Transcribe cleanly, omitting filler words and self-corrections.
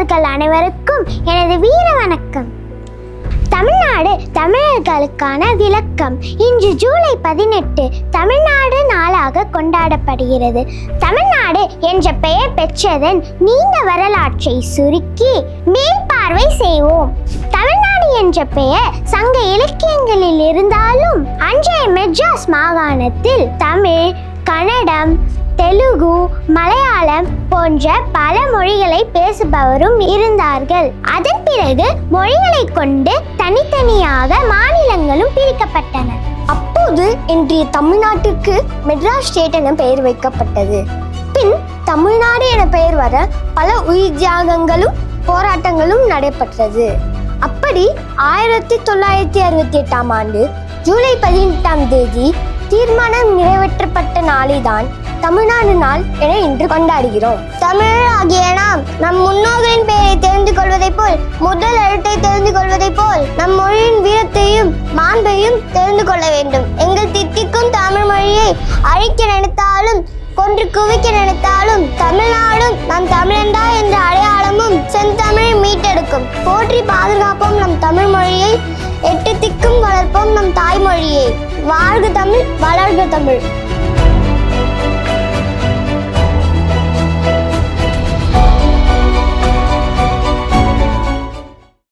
தமிழர்கள் அனைவருக்கும் எனது வீர வணக்கம். தமிழ்நாடு தமிழர்களுக்கான விளக்கம். இன்று ஜூலை 18 தமிழ்நாடு நாளாக கொண்டாடப்படுகிறது. தமிழ்நாடு என்ற பெயர் பெற்றதன் நீண்ட வரலாற்றை சுருக்கி மேற்பார்வை செய்வோம். தமிழ்நாடு என்ற பெயர் சங்க இலக்கியங்களில் இருந்தாலும் அன்றைய மெட்ராஸ் மாகாணத்தில் தமிழ், கன்னடம், தெலுங்கு, மலையாளம் போன்ற பல மொழிகளை பேசுபவரும் இருந்தார்கள். அதன் பிறகு மொழிகளை கொண்டு தனித்தனியாக மாநிலங்களும் பிரிக்கப்பட்டன. அப்போது இன்றைய தமிழ்நாட்டிற்கு மெட்ராஸ் ஸ்டேட் என பெயர் வைக்கப்பட்டது. பின் தமிழ்நாடு என பெயர் வர பல உயிர் தியாகங்களும் போராட்டங்களும் நடைபெற்றது. அப்படி 1968ஆம் ஆண்டு ஜூலை 18ஆம் தேதி தீர்மானம் நிறைவேற்றப்பட்ட நாளைதான் தமிழ்நாடு நாள் என இன்று கொண்டாடுகிறோம். தமிழர் ஆகிய நாம் நம் முன்னோர்களின் பெயரை தெரிந்து கொள்வதைப் போல், முதல் எழுத்தை தெரிந்து கொள்வதைப் போல், நம் மொழியின் வீரத்தையும் மாண்பையும் தெரிந்து கொள்ள வேண்டும். எங்கள் தித்திக்கும் தமிழ் மொழியை அழிக்க நினைத்தாலும், கொன்று குவிக்க நினைத்தாலும், தமிழ்நாடும் நம் தமிழண்டா என்ற அடையாளமும் செந்தமிழை மீட்டெடுக்கும். போற்றி பாதுகாப்போம் நம் தமிழ் மொழியை, எட்டு திக்கும் வளர்ப்போம் நம் தாய்மொழியை. வாழ்க தமிழ், வளர்க தமிழ்.